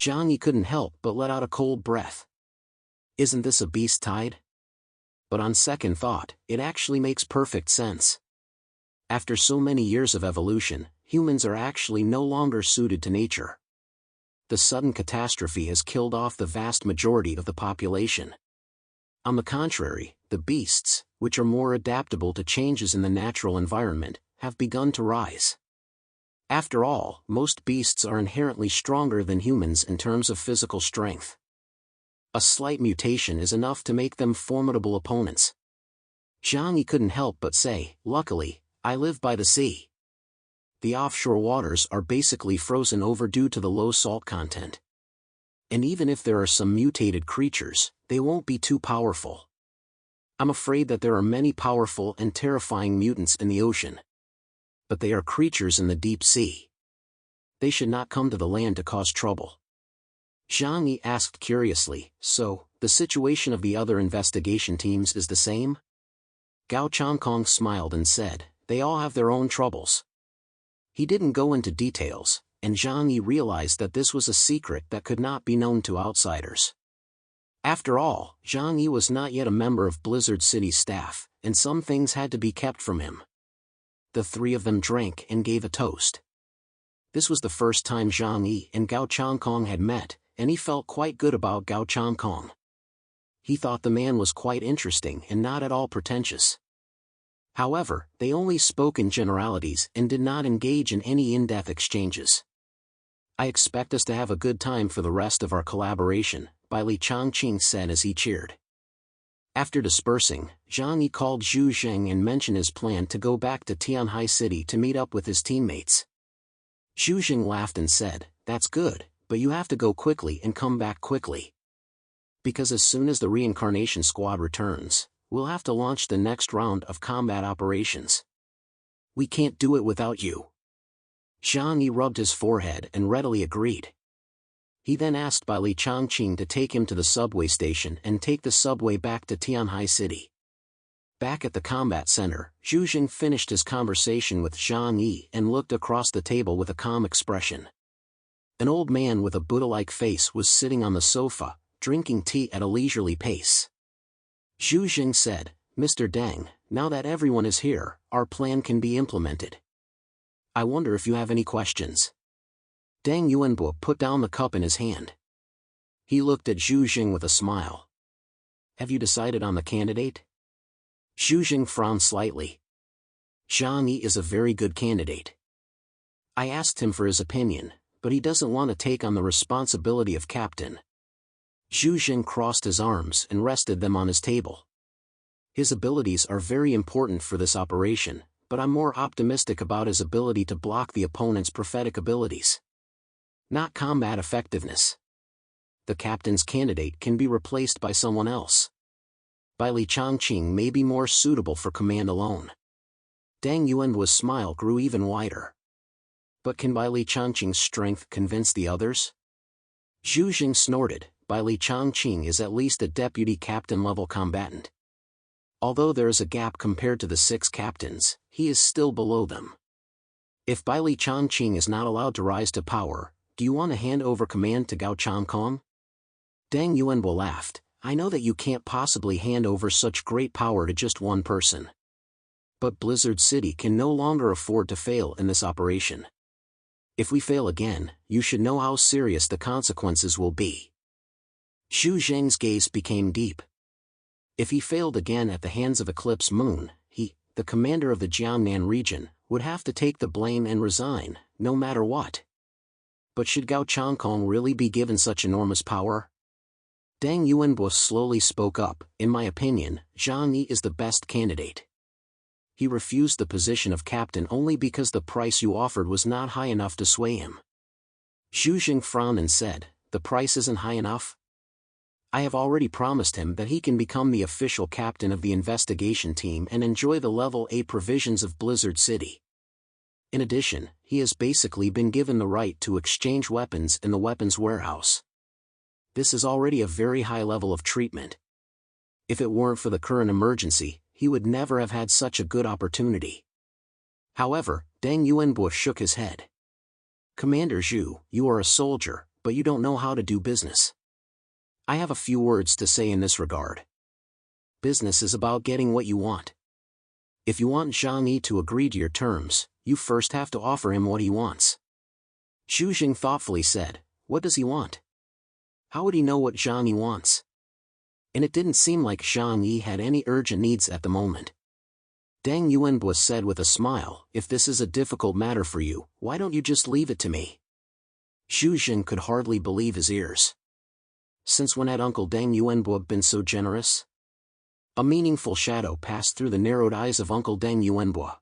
Zhang Yi couldn't help but let out a cold breath. Isn't this a beast tide? But on second thought, it actually makes perfect sense. After so many years of evolution, humans are actually no longer suited to nature. The sudden catastrophe has killed off the vast majority of the population. On the contrary, the beasts, which are more adaptable to changes in the natural environment, have begun to rise. After all, most beasts are inherently stronger than humans in terms of physical strength. A slight mutation is enough to make them formidable opponents. Zhang Yi couldn't help but say, "Luckily, I live by the sea. The offshore waters are basically frozen over due to the low salt content. And even if there are some mutated creatures, they won't be too powerful. I'm afraid that there are many powerful and terrifying mutants in the ocean. But they are creatures in the deep sea. They should not come to the land to cause trouble." Zhang Yi asked curiously, "So, the situation of the other investigation teams is the same?" Gao Changkong smiled and said, "They all have their own troubles." He didn't go into details, and Zhang Yi realized that this was a secret that could not be known to outsiders. After all, Zhang Yi was not yet a member of Blizzard City's staff, and some things had to be kept from him. The three of them drank and gave a toast. This was the first time Zhang Yi and Gao Changkong had met, and he felt quite good about Gao Changkong. He thought the man was quite interesting and not at all pretentious. However, they only spoke in generalities and did not engage in any in-depth exchanges. "I expect us to have a good time for the rest of our collaboration," Bai Li Changqing said as he cheered. After dispersing, Zhang Yi called Zhu Zheng and mentioned his plan to go back to Tianhai City to meet up with his teammates. Zhu Zheng laughed and said, "That's good, but you have to go quickly and come back quickly. Because as soon as the reincarnation squad returns, we'll have to launch the next round of combat operations. We can't do it without you." Zhang Yi rubbed his forehead and readily agreed. He then asked Bai Li Changqing to take him to the subway station and take the subway back to Tianhai City. Back at the combat center, Zhu Zheng finished his conversation with Zhang Yi and looked across the table with a calm expression. An old man with a Buddha-like face was sitting on the sofa, drinking tea at a leisurely pace. Zhu Zheng said, "Mr. Deng, now that everyone is here, our plan can be implemented. I wonder if you have any questions." Deng Yuanbo put down the cup in his hand. He looked at Zhu Zheng with a smile. "Have you decided on the candidate?" Zhu Zheng frowned slightly. "Zhang Yi is a very good candidate. I asked him for his opinion, but he doesn't want to take on the responsibility of captain." Zhu Zheng crossed his arms and rested them on his table. "His abilities are very important for this operation, but I'm more optimistic about his ability to block the opponent's prophetic abilities. Not combat effectiveness. The captain's candidate can be replaced by someone else. Bai Li Changqing may be more suitable for command alone." Deng Yuanbo's smile grew even wider. "But can Bai Li Changqing's strength convince the others?" Zhu Zheng snorted. "Bai Li Changqing is at least a deputy captain-level combatant. Although there is a gap compared to the 6 captains, he is still below them. If Bai Li Changqing is not allowed to rise to power, do you want to hand over command to Gao Changkong?" Deng Yuanbo laughed. "I know that you can't possibly hand over such great power to just one person. But Blizzard City can no longer afford to fail in this operation. If we fail again, you should know how serious the consequences will be." Zhu Zheng's gaze became deep. If he failed again at the hands of Eclipse Moon, he, the commander of the Jiangnan region, would have to take the blame and resign, no matter what. But should Gao Changkong really be given such enormous power? Deng Yuanbo slowly spoke up. "In my opinion, Zhang Yi is the best candidate. He refused the position of captain only because the price you offered was not high enough to sway him." Zhu Zheng frowned and said, "The price isn't high enough? I have already promised him that he can become the official captain of the investigation team and enjoy the level A provisions of Blizzard City. In addition, he has basically been given the right to exchange weapons in the weapons warehouse. This is already a very high level of treatment. If it weren't for the current emergency, he would never have had such a good opportunity." However, Deng Yuanbo shook his head. "Commander Zhu, you are a soldier, but you don't know how to do business. I have a few words to say in this regard. Business is about getting what you want. If you want Zhang Yi to agree to your terms, you first have to offer him what he wants. Xu Jing thoughtfully said, what does he want? How would he know what Zhang Yi wants? And it didn't seem like Zhang Yi had any urgent needs at the moment. Deng Yuanbo said with a smile, if this is a difficult matter for you, why don't you just leave it to me? Xu Jing could hardly believe his ears. Since when had Uncle Deng Yuanbo been so generous? A meaningful shadow passed through the narrowed eyes of Uncle Deng Yuanbo.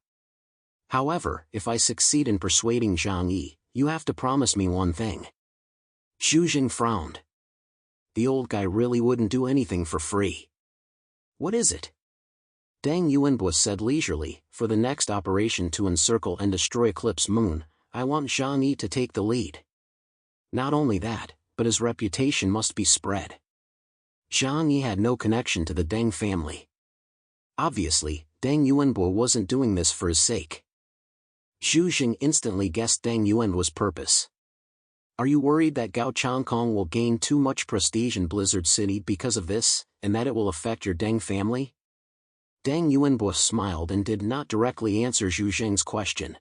However, if I succeed in persuading Zhang Yi, you have to promise me one thing. Xu Jing frowned. The old guy really wouldn't do anything for free. What is it? Deng Yuanbo said leisurely, for the next operation to encircle and destroy Eclipse Moon, I want Zhang Yi to take the lead. Not only that, but his reputation must be spread. Zhang Yi had no connection to the Deng family. Obviously, Deng Yuanbo wasn't doing this for his sake. Xu Jing instantly guessed Deng Yuanbo's purpose. Are you worried that Gao Changkong will gain too much prestige in Blizzard City because of this, and that it will affect your Deng family? Deng Yuanbo smiled and did not directly answer Xu Jing's question.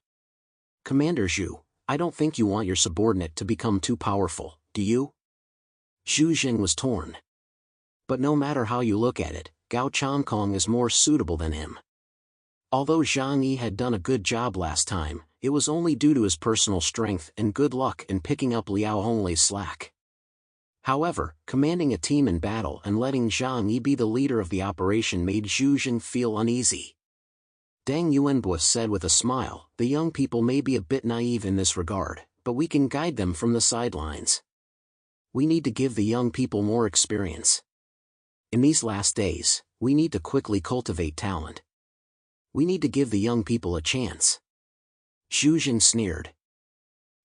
Commander Xu, I don't think you want your subordinate to become too powerful, do you? Xu Jing was torn. But no matter how you look at it, Gao Changkong is more suitable than him. Although Zhang Yi had done a good job last time, it was only due to his personal strength and good luck in picking up Liao Honglei's slack. However, commanding a team in battle and letting Zhang Yi be the leader of the operation made Xu Jing feel uneasy. Deng Yuanbo said with a smile, the young people may be a bit naive in this regard, but we can guide them from the sidelines. We need to give the young people more experience. In these last days, we need to quickly cultivate talent. We need to give the young people a chance. Xu Jing sneered.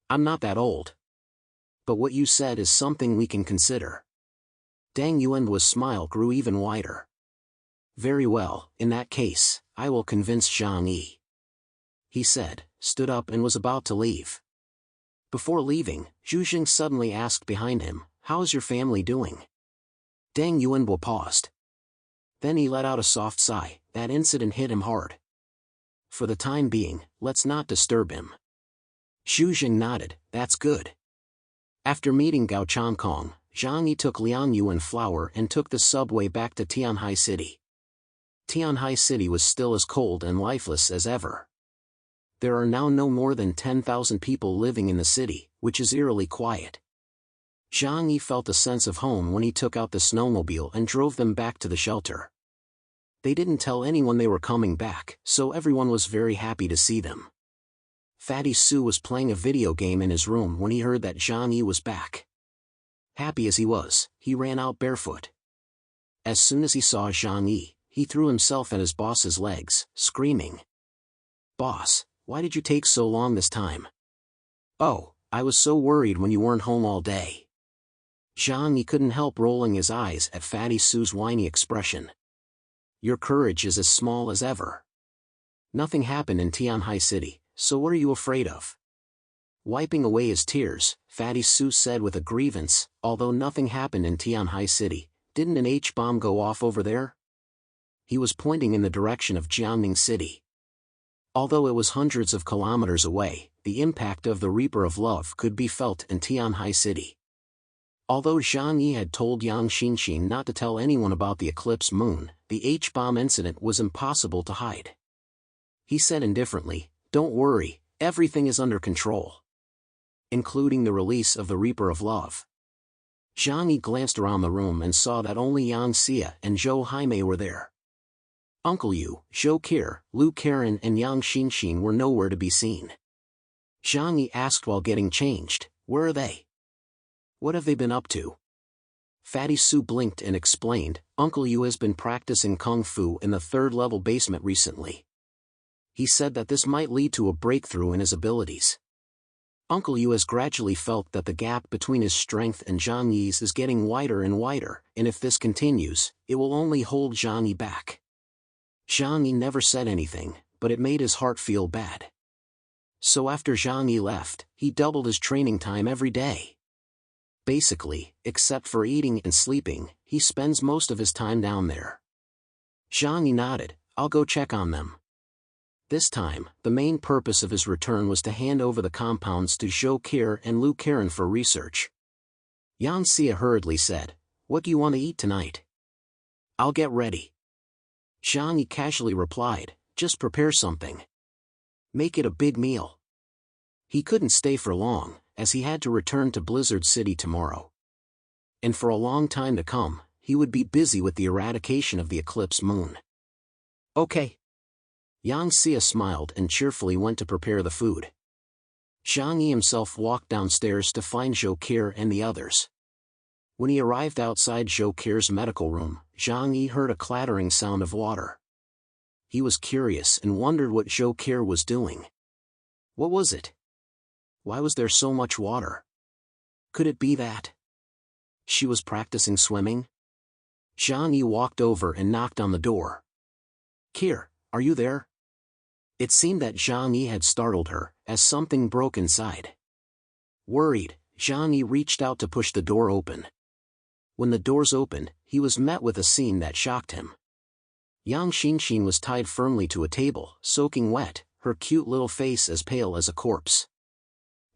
I'm not that old. But what you said is something we can consider. Deng Yuanbo's smile grew even wider. Very well, in that case, I will convince Zhang Yi. He said, stood up and was about to leave. Before leaving, Xu Jing suddenly asked behind him, how's your family doing? Deng Yuanbo paused. Then he let out a soft sigh. That incident hit him hard. For the time being, let's not disturb him. Xu Jing nodded, that's good. After meeting Gao Changkong, Zhang Yi took Liang Yuan flower and took the subway back to Tianhai City. Tianhai City was still as cold and lifeless as ever. There are now no more than 10,000 people living in the city, which is eerily quiet. Zhang Yi felt a sense of home when he took out the snowmobile and drove them back to the shelter. They didn't tell anyone they were coming back, so everyone was very happy to see them. Fatty Su was playing a video game in his room when he heard that Zhang Yi was back. Happy as he was, he ran out barefoot. As soon as he saw Zhang Yi, he threw himself at his boss's legs, screaming. Boss, why did you take so long this time? Oh, I was so worried when you weren't home all day. Zhang Yi couldn't help rolling his eyes at Fatty Su's whiny expression. Your courage is as small as ever. Nothing happened in Tianhai City, so what are you afraid of? Wiping away his tears, Fatty Su said with a grievance, although nothing happened in Tianhai City, didn't an H-bomb go off over there? He was pointing in the direction of Jiangning City. Although it was hundreds of kilometers away, the impact of the Reaper of Love could be felt in Tianhai City. Although Zhang Yi had told Yang Xinxin not to tell anyone about the eclipse moon, the H-bomb incident was impossible to hide. He said indifferently, don't worry, everything is under control. Including the release of the Reaper of Love. Zhang Yi glanced around the room and saw that only Yang Xia and Zhou Haimei were there. Uncle Yu, Zhou Qir, Lu Karen and Yang Xinxin were nowhere to be seen. Zhang Yi asked while getting changed, where are they? What have they been up to? Fatty Su blinked and explained, Uncle Yu has been practicing Kung Fu in the 3rd level basement recently. He said that this might lead to a breakthrough in his abilities. Uncle Yu has gradually felt that the gap between his strength and Zhang Yi's is getting wider and wider, and if this continues, it will only hold Zhang Yi back. Zhang Yi never said anything, but it made his heart feel bad. So after Zhang Yi left, he doubled his training time every day. Basically, except for eating and sleeping, he spends most of his time down there. Zhang Yi nodded. I'll go check on them. This time, the main purpose of his return was to hand over the compounds to Zhou Qi and Lu Karen for research. Yang Xia hurriedly said, "What do you want to eat tonight?" "I'll get ready." Zhang Yi casually replied, "Just prepare something. Make it a big meal." He couldn't stay for long, as he had to return to Blizzard City tomorrow. And for a long time to come, he would be busy with the eradication of the eclipse moon. "Okay." Yang Xia smiled and cheerfully went to prepare the food. Zhang Yi himself walked downstairs to find Zhou Qi and the others. When he arrived outside Zhou Qi's medical room, Zhang Yi heard a clattering sound of water. He was curious and wondered what Zhou Qi was doing. What was it? Why was there so much water? Could it be that she was practicing swimming? Zhang Yi walked over and knocked on the door. "Qi, are you there?" It seemed that Zhang Yi had startled her, as something broke inside. Worried, Zhang Yi reached out to push the door open. When the doors opened, he was met with a scene that shocked him. Yang Xinxin was tied firmly to a table, soaking wet, her cute little face as pale as a corpse.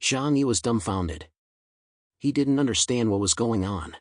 Zhang Yi was dumbfounded. He didn't understand what was going on.